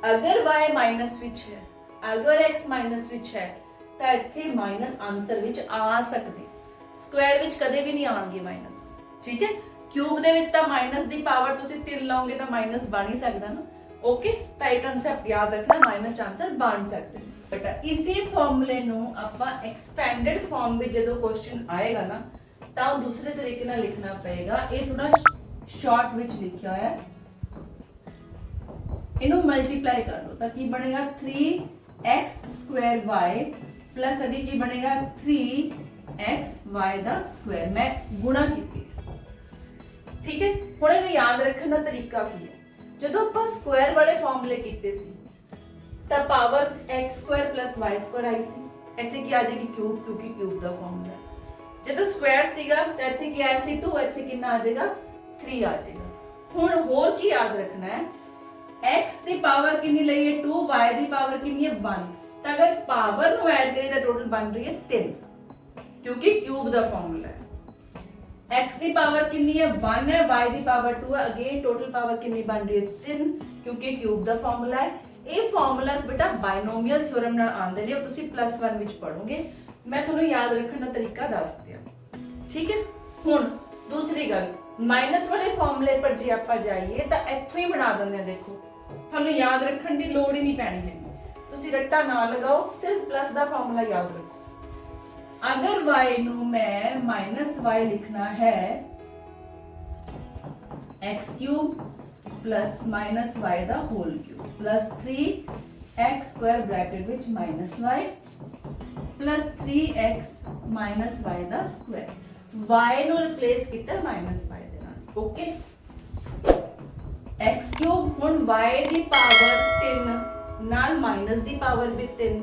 A: अगर y माइनस विच है, अगर x माइनस विच है, तो इत्थे माइनस आंसर विच आ सकदे, स्क्वायर विच कदे भी नहीं आणगे माइनस। ठीक है, क्यूब दे विच तां माइनस दी पावर तुसीं 3 लाओगे तो माइनस बन ही सकदा ना। ओके, तो ये कांसेप्ट याद रखना, माइनस आंसर बन सकदे। बेटा इसी फॉर्मूले नु आपां एक्सपेंडेड फॉर्म में जदों क्वेश्चन आएगा ना, तो दूसरे तरीके नाल लिखना पड़ेगा। ये थोड़ा शॉर्ट विच लिखा है, इनु मल्टीप्लाई कर लो तो की बनेगा 3x² प्लस अभी की बनेगा 3xy दा स्क्वायर। मैं गुणा कीती, ठीक है। हुण इहनूं याद रखने दा तरीका की है, जदों आपां स्क्वायर वाले फॉर्मूले कीते सी ਤਾਂ पावर x² + y² आई सी, ਇੱਥੇ ਕੀ ਆ ਜਾਏਗੀ क्यूब, क्योंकि क्यूब ਦਾ ਫਾਰਮੂਲਾ। ਜਦੋਂ ਸਕੁਆयर ਸੀਗਾ ਤਾਂ ਇੱਥੇ ਕੀ ਆਇਆ ਸੀ 2, ਇੱਥੇ ਕਿੰਨਾ ਆ ਜਾਏਗਾ 3 ਆ ਜਾਏਗਾ। ਹੁਣ ਹੋਰ ਕੀ ਯਾਦ ਰੱਖਣਾ ਹੈ, x ਦੀ ਪਾਵਰ ਕਿੰਨੀ ਲਈ ਹੈ 2, y ਦੀ ਪਾਵਰ ਕਿੰਨੀ ਹੈ 1, ਤਾਂ ਅਗਰ ਪਾਵਰ ਨੂੰ ਐਡ ਕਰੀਏ ਤਾਂ ਟੋਟਲ ਬਣ ਰਹੀ ਹੈ 3, ਕਿਉਂਕਿ ਕਿਊਬ ਦਾ ਫਾਰਮੂਲਾ ਹੈ। x ਦੀ ਪਾਵਰ ਕਿੰਨੀ ਹੈ 1 ਹੈ, y ਦੀ ਪਾਵਰ 2 ਹੈ, ਅਗੇਨ ਟੋਟਲ ਪਾਵਰ ਕਿੰਨੀ ਬਣ ਰਹੀ ਹੈ 3, ਕਿਉਂਕਿ ਕਿਊਬ ਦਾ ਫਾਰਮੂਲਾ ਹੈ। ਇਹ ਫਾਰਮੂਲਾਸ ਬੇਟਾ ਬਾਇਨੋਮੀਅਲ ਥਿਓਰਮ ਨਾਲ ਆਉਂਦੇ ਨੇ, ਉਹ ਤੁਸੀਂ +1 ਵਿੱਚ ਪੜੋਗੇ। ਮੈਂ ਤੁਹਾਨੂੰ ਯਾਦ ਰੱਖਣ ਦਾ ਤਰੀਕਾ ਦੱਸ ਦਿਆਂ, ਠੀਕ ਹੈ। ਹੁਣ ਦੂਸਰੀ ਗੱਲ, ਮਾਈਨਸ ਵਾਲੇ ਫਾਰਮੂਲੇ ਪਰ ਜੇ ਆਪਾਂ ਜਾਈਏ ਤਾਂ ਇੱਥੋਂ ਹੀ ਬਣਾ ਦਿੰਦੇ ਆ। ਦੇਖੋ ਤੁਹਾਨੂੰ ਯਾਦ ਰੱਖਣ ਦੀ ਲੋੜ ਹੀ ਨਹੀਂ ਪੈਣੀ ਹੈ, ਤੁਸੀਂ ਰੱਟਾ ਨਾ ਲਗਾਓ, ਸਿਰਫ ਪਲੱਸ ਦਾ ਫਾਰਮੂਲਾ ਯਾਦ ਰੱਖੋ। अगर y ਨੂੰ ਮੈਂ -y ਲਿਖਣਾ ਹੈ x³ plus -y ਦਾ whole cube plus 3x² bracket ਵਿੱਚ -y plus 3x -y ਦਾ ਸਕੁਆਇਰ, y ਨੂੰ ਰਿਪਲੇਸ ਕੀਤਾ -y ਦੇ ਨਾਲ, ਓਕੇ। x³ ਹੁਣ y ਦੀ ਪਾਵਰ 3 ਨਾਲ ਮਾਈਨਸ ਦੀ ਪਾਵਰ ਵੀ 3,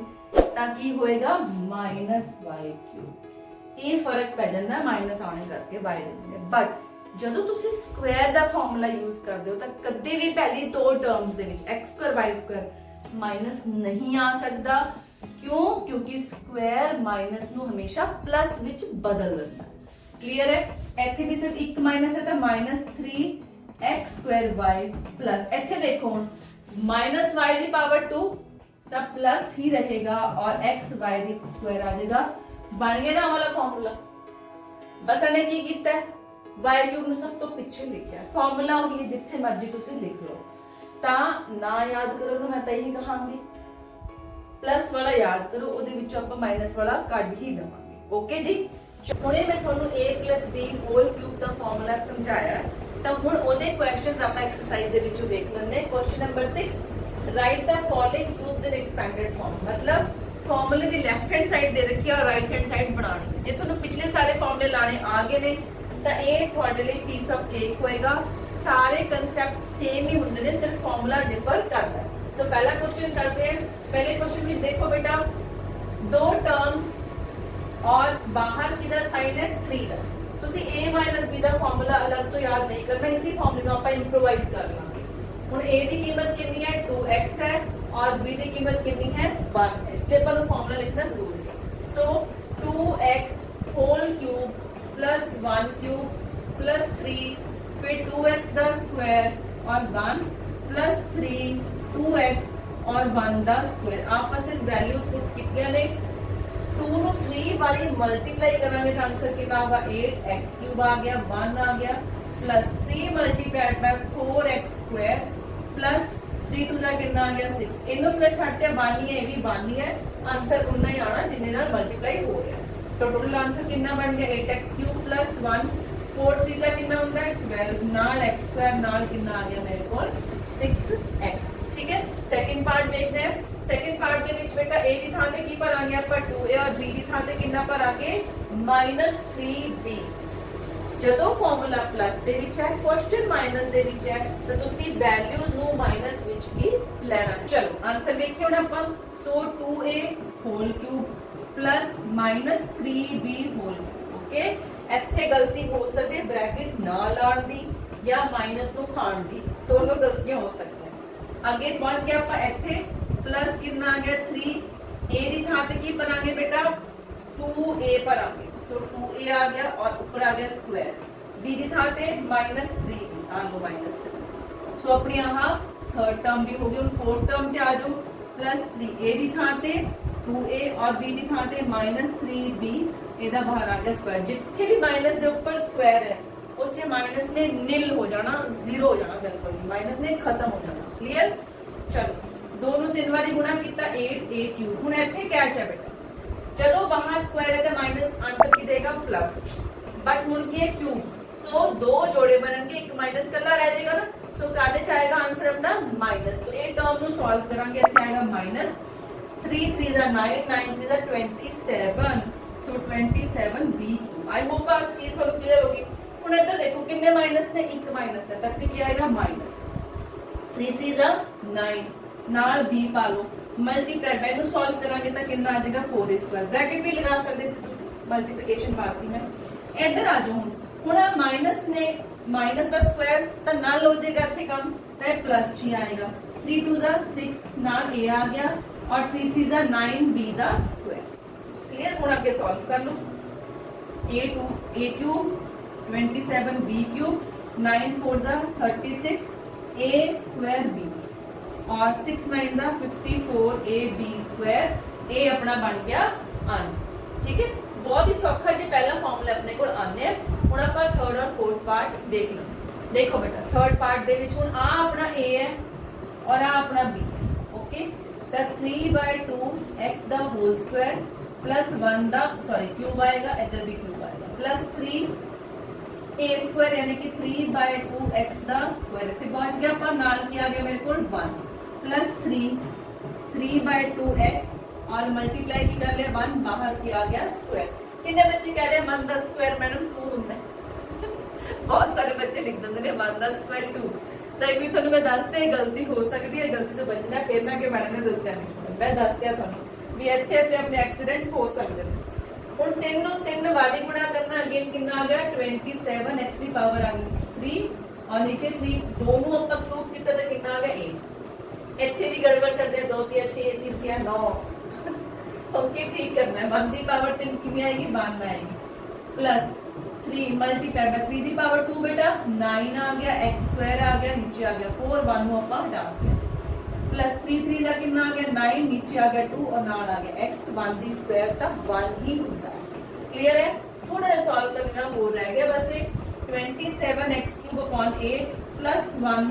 A: ਤਾਂ ਕੀ ਹੋਏਗਾ -y³। ਇਹ ਫਰਕ ਪੈ ਜਾਂਦਾ ਮਾਈਨਸ ਆਉਣੇ ਕਰਕੇ y ਦੇ। ਬਟ ਜਦੋਂ ਤੁਸੀਂ ਸਕੁਆਇਰ ਦਾ ਫਾਰਮੂਲਾ ਯੂਜ਼ ਕਰਦੇ ਹੋ ਤਾਂ ਕਦੇ ਵੀ ਪਹਿਲੀ ਦੋ ਟਰਮਸ ਦੇ ਵਿੱਚ x² y² ਮਾਈਨਸ ਨਹੀਂ ਆ ਸਕਦਾ। ਕਿਉਂ? ਕਿਉਂਕਿ ਸਕੁਆਇਰ ਮਾਈਨਸ ਨੂੰ ਹਮੇਸ਼ਾ ਪਲੱਸ ਵਿੱਚ ਬਦਲ ਦਿੰਦਾ। ਕਲੀਅਰ ਹੈ? ਇੱਥੇ ਵੀ ਸਿਰਫ ਇੱਕ ਮਾਈਨਸ ਹੈ ਤਾਂ -3x² प्लस ਇੱਥੇ देखो -y ਦੀ ਪਾਵਰ 2 ਤਾਂ प्लस ही रहेगा और xy ਦੀ ਸਕੁਆਇਰ ਆ ਜਾਏਗਾ। ਬਣ ਗਿਆ ਨਾ ਵਾਲਾ ਫਾਰਮੂਲਾ। ਬਸ ਇਹਨੇ ਕੀ ਕੀਤਾ ਹੈ, y³ ਨੂੰ ਸਭ ਤੋਂ ਪਿੱਛੇ ਲਿਖਿਆ। ਫਾਰਮੂਲਾ ਉਹੀ ਹੈ, ਜਿੱਥੇ ਮਰਜ਼ੀ ਤੁਸੀਂ ਲਿਖ ਲਓ। ਤਾਂ ਨਾ ਯਾਦ ਕਰੋ ਨਾ, ਮੈਂ ਤਾਂ ਇਹੀ ਕਹਾਂਗੀ प्लस वाला याद करो, ਉਹਦੇ ਵਿੱਚੋਂ ਆਪਾਂ ਮਾਈਨਸ ਵਾਲਾ ਕੱਢ ਹੀ ਲਵਾਂਗੇ। ਓਕੇ ਜੀ, ਹੁਣੇ ਮੈਂ ਤੁਹਾਨੂੰ a + b ਹੋਲ ਕਿਊਬ ਦਾ ਫਾਰਮੂਲਾ ਸਮਝਾਇਆ, ਤਾਂ ਹੁਣ ਉਹਦੇ ਕੁਐਸਚਨਸ ਆਪਾਂ ਐਕਸਰਸਾਈਜ਼ ਦੇ ਵਿੱਚੋਂ ਵੇਖ ਲੈਂਦੇ। ਕੁਐਸਚਨ ਨੰਬਰ 6, ਰਾਈਟ ਦ ਫੋਲੋਇੰਗ ਕਿਊਬਸ ਇਨ ਐਕਸਪੈਂਡਡ ਫਾਰਮ। ਮਤਲਬ ਫਾਰਮੂਲੇ ਦੀ ਲੈਫਟ ਹੈਂਡ ਸਾਈਡ ਦੇ ਰੱਖੀ ਔਰ ਰਾਈਟ ਹੈਂਡ ਸਾਈਡ ਬਣਾਉਣੀ। ਜੇ ਤੁਹਾਨੂੰ ਪਿਛਲੇ ਸਾਰੇ ਫਾਰਮੂਲੇ ਲਾਣੇ ਆ ਗਏ ਨੇ ਤਾਂ ਇਹ ਤੁਹਾਡੇ ਲਈ ਪੀਸ ਆਫ ਕੇਕ ਹੋਏਗਾ। ਸਾਰੇ ਕਨਸੈਪਟ ਸੇਮ ਹੀ ਹੁੰਦੇ ਨੇ, ਸਿਰਫ ਫਾਰਮੂਲਾ ਡਿਫਰ ਕਰਦਾ ਹੈ। तो पहला क्वेश्चन करते हैं। पहले क्वेश्चन में देखो बेटा, दो टर्म्स और बाहर किधर साइन है 3 ਦਾ। ਤੁਸੀਂ a - b ਦਾ ਫਾਰਮੂਲਾ ਅਲੱਗ ਤੋਂ ਯਾਦ ਨਹੀਂ ਕਰਨਾ, ਇਸੇ ਫਾਰਮੂਲੇ ਨੂੰ ਆਪਾਂ ਇੰਪਰੋਵਾਈਜ਼ ਕਰ ਲਾਂਗੇ। ਹੁਣ a ਦੀ ਕੀਮਤ ਕਿੰਨੀ ਹੈ 2x ਹੈ और b ਦੀ ਕੀਮਤ ਕਿੰਨੀ ਹੈ 1 ਹੈ। ਇਸ ਲਈ ਆਪਾਂ ਨੂੰ ਫਾਰਮੂਲਾ ਲਿਖਣਾ ਜ਼ਰੂਰੀ ਹੈ। So 2x whole cube plus 1 cube plus 3 फिर 2x ਦਾ ਸਕੁਆਇਰ और 1 प्लस 3 2x और 1 ਦਾ ਸਕੁਆਇਰ। ਆਪਾਂ ਸਿਰਫ ਵੈਲਿਊਜ਼ ਪੁੱਟ ਕੀਤੀਆਂ ਨੇ। 2 ਨੂੰ 3 ਵਾਲੀ ਮਲਟੀਪਲਾਈ ਕਰਾਂਗੇ ਤਾਂ ਆਨਸਰ ਕਿੰਨਾ ਹੋਗਾ 8x³ ਆ ਗਿਆ, 1 ਆ ਗਿਆ प्लस 3 ਮਲਟੀਪਲਾਈਡ ਬਾਈ 4x ਸਕੁਆਇਰ प्लस 3 2 ਦਾ ਕਿੰਨਾ ਆ ਗਿਆ 6। ਇਹਨੂੰ ਮੈਂ ਛੱਡਿਆ 1 ਹੀ ਹੈ, ਇਹ ਵੀ 1 ਹੀ ਹੈ। ਆਨਸਰ ਉਨਾ ਹੀ ਆਣਾ ਜਿੰਨੇ ਨਾਲ ਮਲਟੀਪਲਾਈ ਹੋ ਰਿਹਾ। ਤਾਂ ਟੋਟਲ ਆਨਸਰ ਕਿੰਨਾ ਬਣ ਗਿਆ 8x³ प्लस 1 4 3 ਦਾ ਕਿੰਨਾ ਹੁੰਦਾ ਹੈ 12 ਨਾਲ x² ਨਾਲ ਕਿੰਨਾ ਆ ਗਿਆ ਮੇਰੇ ਕੋਲ 6x। ठीक है, सेकंड पार्ट देखते हैं। सेकंड पार्ट के विच बेटा a ਦੀ ਥਾਂ ਤੇ ਕੀ ਭਰਾਂਗੇ ਆਪਾਂ 2a और b ਦੀ ਥਾਂ ਤੇ ਕਿੰਨਾ ਭਰਾਂਗੇ -3b। ਜਦੋਂ ਫਾਰਮੂਲਾ ਪਲੱਸ ਦੇ ਵਿੱਚ ਹੈ, ਕੁਐਸਚਨ ਮਾਈਨਸ ਦੇ ਵਿੱਚ ਹੈ, ਤਾਂ ਤੁਸੀਂ ਵੈਲਿਊਜ਼ ਨੂੰ ਮਾਈਨਸ ਵਿੱਚ ਹੀ ਲੈਣਾ। ਚਲੋ ਆਨਸਰ ਵੇਖਿਓ ਨਾ ਆਪਾਂ। So 2a whole cube plus -3b whole cube. Okay, ਇੱਥੇ ਗਲਤੀ ਹੋ ਸਕਦੀ ਹੈ ਬ੍ਰੈਕਟ ਨਾ ਲਾਉਣ ਦੀ ਜਾਂ ਮਾਈਨਸ ਨੂੰ ਖਾਣ ਦੀ, ਦੋਨੋਂ ਗਲਤੀਆਂ ਹੋ ਸਕਦੀਆਂ। ਅੱਗੇ ਪਹੁੰਚ ਗਏ ਆਪਾਂ ਇੱਥੇ प्लस कितना आ गया 3। a ਦੀ ਥਾਂ ਤੇ ਕੀ ਭਰਾਂਗੇ ਬੇਟਾ 2a ਭਰਾਂਗੇ। ਸੋ 2a ਆ ਗਿਆ और ऊपर आ गया स्क्वायर। b ਦੀ ਥਾਂ ਤੇ -3 ਆ ਲੋ -3। ਸੋ ਆਪਣੀ ਆਹ ਥਰਡ ਟਰਮ ਵੀ ਹੋ ਗਈ। ਹੁਣ ਫੋਰਥ ਟਰਮ ਤੇ ਆ ਜਾਓ +3 a ਦੀ ਥਾਂ ਤੇ 2a और b ਦੀ ਥਾਂ ਤੇ -3b। ਇਹਦਾ ਬਾਹਰ ਆ ਗਿਆ ਸਕੁਆयर। ਜਿੱਥੇ ਵੀ ਮਾਈਨਸ ਦੇ ਉੱਪਰ ਸਕੁਆयर ਹੈ ਉੱਥੇ ਮਾਈਨਸ ਨੇ ਨੀਲ ਹੋ ਜਾਣਾ, ਜ਼ੀਰੋ ਹੋ ਜਾਣਾ, ਬਿਲਕੁਲ ਮਾਈਨਸ ਨੇ ਖਤਮ ਹੋ ਜਾਣਾ। ਕਲੀਅਰ? ਚਲੋ दोनों 3 ਵਾਰੀ ਗੁਣਾ ਕੀਤਾ 8a³। ਹੁਣ ਇੱਥੇ ਕੈਚ ਹੈ ਬੇਟਾ, ਜਦੋਂ ਬਾਹਰ ਸਕੁਆਇਰ ਹੈ ਤਾਂ ਮਾਈਨਸ ਆਨਸਰ ਕੀ ਦੇਗਾ ਪਲੱਸ। ਬਟ ਹੁਣ ਕੀ ਹੈ ਕਿਊਬ, ਸੋ ਦੋ ਜੋੜੇ ਬਣਨਗੇ, ਇੱਕ ਮਾਈਨਸ ਕੱਲਾ ਰਹਿ ਜਾਏਗਾ ਨਾ। ਸੋ ਕਾਹਦੇ ਚ ਆਏਗਾ ਆਨਸਰ ਆਪਣਾ ਮਾਈਨਸ। तो ਇਹ ਟਰਮ ਨੂੰ ਸੋਲਵ ਕਰਾਂਗੇ। ਇੱਥੇ ਆਏਗਾ -3 3 ਦਾ 9 9 3 ਦਾ 27। ਸੋ 27b³। ਆਈ ਹੋਪ ਆ ਚੀਜ਼ ਤੁਹਾਨੂੰ ਕਲੀਅਰ ਹੋਗੀ। ਹੁਣ ਇੱਧਰ ਦੇਖੋ ਕਿੰਨੇ ਮਾਈਨਸ ਨੇ, ਇੱਕ ਮਾਈਨਸ ਹੈ, ਤਾਂ ਇੱਥੇ ਕੀ ਆਏਗਾ -3 3 ਦਾ 9 ਨਾਲ b ਪਾ ਲਓ, ਮਲਟੀਪਲਾਈਡ ਬਾਈ ਨੂੰ ਸੋਲਵ ਕਰਾਂਗੇ ਤਾਂ ਕਿੰਨਾ ਆ ਜਾਏਗਾ 4a²। ਬ੍ਰੈਕਟ ਵੀ ਲਗਾ ਸਕਦੇ ਸੀ ਤੁਸੀਂ, मल्टीप्लिकेशन पाती मैं इधर आ जाओ हुण माइनस ने माइनस का स्क्वायर तो नल हो जाएगा इत्थे कम तो प्लस ची आएगा 3 2 जा 6 नाल ए आ गया और 3 3 जा 9 बी दा स्क्वायर क्लियर। हुण आगे सॉल्व कर लो a क्यूब 27 b क्यूब 9 4 जा 36 a स्क्वायर b और 6 9 जा 54 a b स्क्वायर a अपना बन गया आंसर। ठीक है, बहुत ही सौखा जी पहला फॉर्मूला अपने को आने हुण आपां थर्ड और फोर्थ पार्ट देख लो। देखो बेटा थर्ड पार्ट दे विच हुण आ अपना a है और आ अपना b है। ओके तो 3/2 x दा होल स्क्वायर प्लस 1 दा सॉरी क्यूब आएगा, इधर भी क्यूब आएगा प्लस 3 a स्क्वायर यानी कि 3/2 x दा स्क्वायर इथे पहुंच गया पर नाल की आ गया मेरे को 1 प्लस 3/2 x और मल्टीप्लाई की कर लिया 1 बाहर की आ गया स्क्वायर। कितने बच्चे कह रहे हैं 1 दा स्क्वायर मैडम 2 होता है बहुत सारे बच्चे लिख देंगे ने 1 दा स्क्वायर 2 सही भी ਤੁਹਾਨੂੰ ਮੈਂ ਦੱਸਦੇ ਇਹ ਗਲਤੀ ਹੋ ਸਕਦੀ ਹੈ, ਗਲਤੀ ਤੋਂ ਬਚਣਾ ਫਿਰ ਨਾ ਕਿ ਮੈਡਮ ਨੇ ਦੱਸਿਆ ਨਹੀਂ ਮੈਂ ਦੱਸ ਦਿਆ ਤੁਹਾਨੂੰ ਵੀ ਇੱਥੇ ਤੇ ਆਪਣੇ ਐਕਸੀਡੈਂਟ ਹੋ ਸਕਦੇ ਨੇ। ਹੁਣ 3 ਨੂੰ 3 ਵਾਲੀ ਗੁਣਾ ਕਰਨਾ ਅਗੇਨ ਕਿੰਨਾ ਆ ਗਿਆ 27 x ਦੀ ਪਾਵਰ ਆ ਗਈ 3 और नीचे 3 दोनों ਆਪਾਂ ਕਿਊਬ ਕੀਤਾ ਤਾਂ ਕਿੰਨਾ ਆ ਗਿਆ 8 ਇੱਥੇ ਵੀ ਗੜਬੜ ਕਰਦੇ 2 3 6 3 3 9 ओके ठीक करना है 1 ਦੀ ਪਾਵਰ 3 ਕਿੰਨੀ ਆਏਗੀ 92 ਆਏਗੀ plus 3 multiply by 3 the power 2 बेटा 9 आ गया x स्क्वायर आ गया नीचे आ गया 4 1 ਨੂੰ ਆਪਾਂ ਹਟਾ ਦਿਆ प्लस 3 3 ਦਾ ਕਿੰਨਾ ਆ ਗਿਆ 9 ਨੀचे आ गया 2 और ਨਾਲ ਆ ਗਿਆ x 1 ਦੀ ਸਕੁਆਇਰ ਤਾਂ 1 ਹੀ ਹੁੰਦਾ ਹੈ। ਕਲੀਅਰ ਹੈ, ਥੋੜਾ ਜਿਹਾ ਸੋਲਵ ਕਰਨਾ ਹੋਰ ਰਹਿ ਗਿਆ ਬਸ ਇਹ 27x³ 8 प्लस 1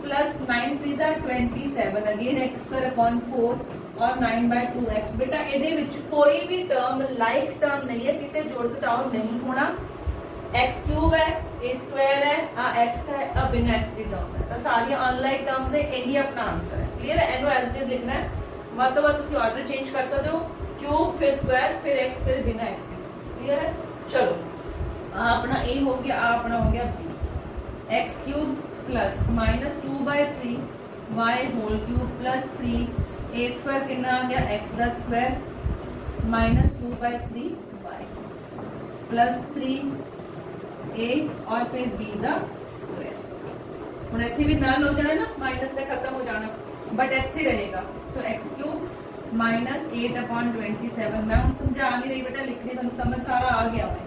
A: प्लस 9 3 जा 27 अगेन x स्क्वायर अपॉन 4 और 9/2x बेटा ਇਹਦੇ ਵਿੱਚ ਕੋਈ ਵੀ ਟਰਮ ਲਾਈਕ ਟਰਮ ਨਹੀਂ ਹੈ, ਕਿਤੇ ਜੋੜ ਘਟਾਓ ਨਹੀਂ ਹੋਣਾ। x क्यूब है a स्क्वायर है आ x है आ बिना x की टर्म है तो सारी अनलाइक टर्म्स है यही अपना आंसर है। क्लियर है, एनो एज इट इज लिखना है मत तो तुसी ऑर्डर चेंज कर सकते हो क्यूब फिर स्क्वायर फिर x फिर बिना x की। क्लियर है, चलो आ अपना a हो गया आ अपना हो गया b x cube plus -2/3 y whole cube plus 3 a square कितना आ गया x दा स्क्वायर -2/3 y प्लस 3 a और फिर b दा स्क्वायर। ਹੁਣ ਇੱਥੇ ਵੀ ਨਾਲ ਹੋ ਜਾਣਾ ਨਾ ਮਾਈਨਸ ਤੇ ਖਤਮ ਹੋ ਜਾਣਾ ਬਟ ਇੱਥੇ ਰਹੇਗਾ ਸੋ x³ -8/27 ਮੈਂ ਹੁਣ ਸਮਝਾ ਨਹੀਂ ਰਹੀ ਬੇਟਾ ਲਿਖਣੀ ਤੁਹਾਨੂੰ ਸਮਝ ਸਾਰਾ ਆ ਗਿਆ ਹੋਵੇ।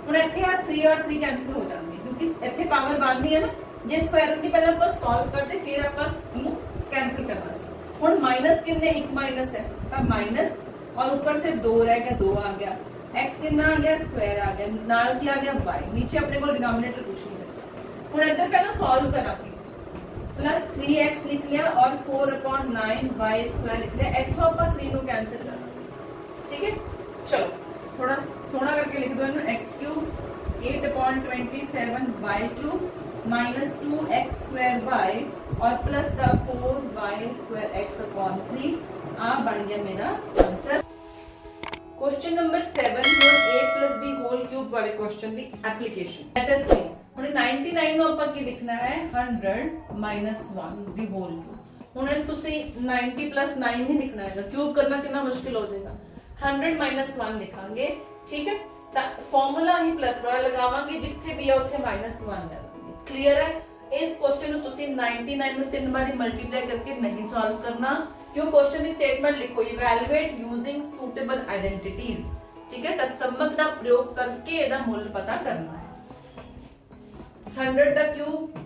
A: ਹੁਣ ਇੱਥੇ ਆ 3 और 3 ਕੈਨਸਲ ਹੋ ਜਾਣਗੇ ਕਿਉਂਕਿ ਇੱਥੇ ਪਾਵਰ ਬਣਨੀ ਹੈ ਨਾ ਜੇ ਸਕੁਆਇਰ ਦੀ ਪਹਿਲਾਂ ਆਪਾਂ ਸੋਲਵ ਕਰਦੇ ਫਿਰ ਆਪਾਂ ਇਹਨੂੰ ਕੈਨਸਲ ਕਰਨਾ ਸੀ। ਹੁਣ ਮਾਈਨਸ ਕਿੰਨੇ ਇੱਕ ਮਾਈਨਸ ਹੈ ਤਾਂ ਮਾਈਨਸ और ऊपर से 2 रह गया 2 आ गया x कितना आ गया स्क्वायर आ गया नाल की आ गया y नीचे अपने को डिनोमिनेटर कुछ नहीं बचा। हुन इधर पहला सॉल्व करांगे प्लस 3x लिख लिया और 4/9 y स्क्वायर लिख लिया इथों ਆਪਾਂ 3 ਨੂੰ कैंसिल करना। ठीक है, चलो थोड़ा सोना करके लिख दो इन्हें x³ 8/27 y³ -2x square y और plus the 4y square x/3 आ बन गया मेरा आंसर। क्वेश्चन नंबर 7 ਹੁਣ a + b होल क्यूब वाले क्वेश्चन ਦੀ ਐਪਲੀਕੇਸ਼ਨ ਲੈਟ ਅਸ ਸੀ। ਹੁਣ 99 ਨੂੰ ਆਪਾਂ ਕੀ ਲਿਖਣਾ ਹੈ 100 - 1 ਦੀ ਹੋਲ क्यूब। ਹੁਣ ਤੁਸੀਂ 90 + 9 ਨਹੀਂ ਲਿਖਣਾ ਹੈਗਾ क्यूब करना कितना मुश्किल हो जाएगा 100 - 1 ਲਿਖਾਂਗੇ। ठीक है, ਤਾਂ ਫਾਰਮੂਲਾ ਹੀ ਪਲੱਸ ਵਾਲਾ ਲਗਾਵਾਂਗੇ ਜਿੱਥੇ ਵੀ ਆ ਉੱਥੇ -1 ਲੈ ਲਾਂਗੇ। ਕਲੀਅਰ ਹੈ, ਇਸ ਕੁਐਸਚਨ ਨੂੰ ਤੁਸੀਂ 99 ਨੂੰ 3 ਵਾਰੀ ਮਲਟੀਪਲਾਈ ਕਰਕੇ ਨਹੀਂ ਸੋਲਵ ਕਰਨਾ क्यों क्वेश्चन की स्टेटमेंट लिखो इवैल्यूएट यूजिंग सूटेबल आइडेंटिटीज। ठीक है, तत्समक का प्रयोग करके ਇਹਦਾ ਮੁੱਲ पता करना है 100 ਦਾ क्यूब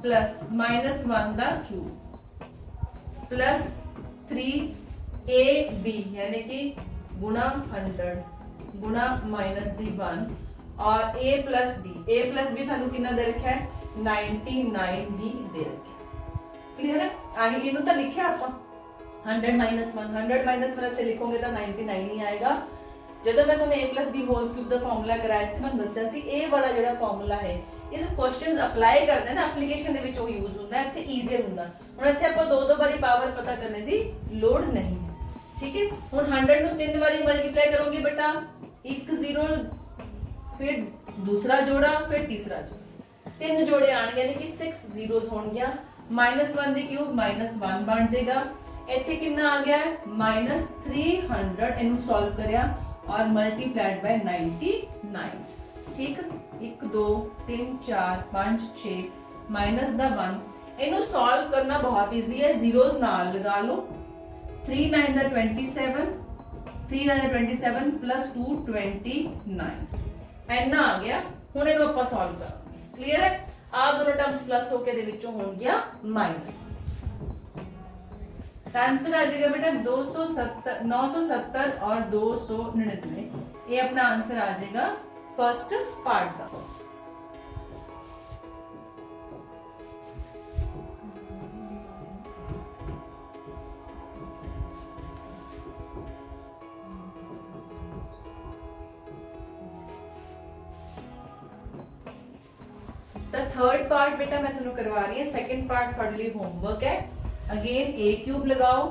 A: प्लस -1 ਦਾ क्यूब प्लस 3ab यानी कि गुणा 100 गुणा माइनस दी 1 और a + b ਸਾਨੂੰ ਕਿੰਨਾ ਦੇ ਰੱਖਿਆ ਹੈ 99 भी दे रखा है। क्लियर है, आगे इनु तो लिखा ਆਪਾਂ 100 - 1 ਇੱਥੇ ਲਿਖੋਗੇ ਤਾਂ 99 ਹੀ ਆਏਗਾ। ਜਦੋਂ ਮੈਂ ਤੁਹਾਨੂੰ a + b ਹੋਲ ਕਿਊਬ ਦਾ ਫਾਰਮੂਲਾ ਕਰਾਇਆ ਸੀ ਮੈਂ ਦੱਸਿਆ ਸੀ ਇਹ ਵਾਲਾ ਜਿਹੜਾ ਫਾਰਮੂਲਾ ਹੈ ਇਹ ਕੁਐਸਚਨਸ ਅਪਲਾਈ ਕਰਦੇ ਨਾ ਐਪਲੀਕੇਸ਼ਨ ਦੇ ਵਿੱਚ ਉਹ ਯੂਜ਼ ਹੁੰਦਾ ਇੱਥੇ ਈਜ਼ੀਅਰ ਹੁੰਦਾ। ਹੁਣ ਇੱਥੇ ਆਪਾਂ ਦੋ ਵਾਰੀ ਪਾਵਰ ਪਤਾ ਕਰਨੇ ਦੀ ਲੋੜ ਨਹੀਂ ਹੈ। ठीक है, ਹੁਣ 100 ਨੂੰ 3 ਵਾਰੀ ਮਲਟੀਪਲਾਈ ਕਰੋਗੇ बेटा 1 0 फिर दूसरा जोड़ा फिर तीसरा जोड़ा 3 जोड़े आने यानी कि 6 zeros होंगे -1 दी क्यूब -1 बन जाएगा। ਇੱਥੇ ਕਿੰਨਾ ਆ ਗਿਆ -300 ਇਹਨੂੰ ਸੋਲਵ ਕਰਿਆ और मल्टीप्लाइड बाय 99। ठीक, 1 2 3 4 5 6 माइनस द 1। इनू सॉल्व करना बहुत इजी है, जीरोस नाल लगा लो। 3 9 द 27, 3 9 द 27 प्लस 2 29 इतना आ गया। हुण इनू आपां सॉल्व करांगे। क्लियर है? आ दोनों टर्म्स प्लस होके दे विचों होण गया माइनस। आंसर आ जाएगा बेटा 270, 970 और 299। ये अपना आंसर आ जाएगा फर्स्ट पार्ट का। थर्ड पार्ट बेटा मैं तुहानू करवा रही है। सेकंड पार्ट थोड़े लिए होमवर्क है। अगेन ए क्यूब लगाओ,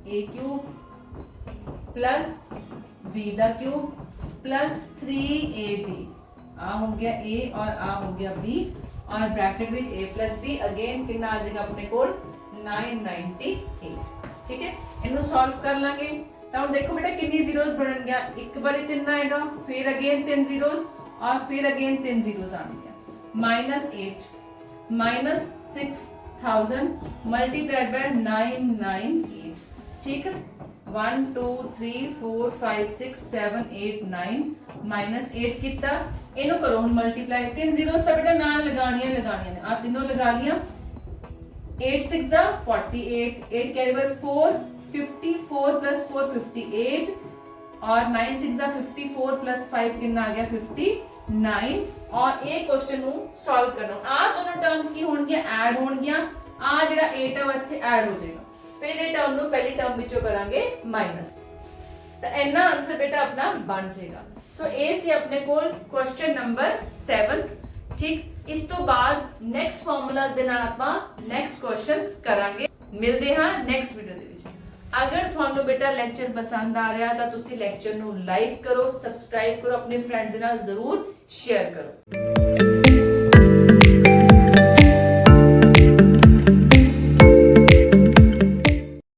A: ए क्यूब प्लस बी दा क्यूब प्लस 3ab। आ हो गया ए और आ हो गया बी और ब्रैकेट में a प्लस बी। अगेन कितना आ जाएगा अपने कोल 998। ठीक है, इनू सॉल्व कर लांगे। तो देखो बेटा कितनी जीरोस बन गया। एक बारी 3 आएगा, फिर अगेन 3 जीरोस और फिर अगेन 3 जीरोस आ गया। -8 माइनस 6000 मल्टीप्लाइड बाय 998। ठीक है, 1 2 3 4 5 6 7 8 9 -8 कितना इनो करो हम मल्टीप्लाई। 3 जीरोस तो बेटा नाल लगानियां लगानियां ने, आ तीनों लगा लिया। 8 6 दा 48, 8 कैरी बाय 4 54 प्लस 4 58 और 9 6 दा 54 प्लस 5 कितना आ गया 59। और ये क्वेश्चन नु सॉल्व करना। आ दोनों टर्म्स की होणगियां ऐड होणगियां। आ जेड़ा 8 है वो इथे ऐड हो जाएगा। फिर ये टर्म नु पहली टर्म विचों करांगे माइनस। तो इतना आंसर बेटा अपना बन जाएगा। सो ए सी अपने कोल क्वेश्चन नंबर 7। ठीक, इस तो बाद नेक्स्ट फार्मूलाज दे नाल आपां नेक्स्ट क्वेश्चंस करांगे। मिलदे हां नेक्स्ट वीडियो दे विच। अगर ਤੁਹਾਨੂੰ बेटा लेक्चर पसंद आ रहा ਤਾਂ ਤੁਸੀਂ लेक्चर ਨੂੰ लाइक करो, सब्सक्राइब करो, अपने फ्रेंड्स ਦੇ ਨਾਲ ਜ਼ਰੂਰ शेयर करो।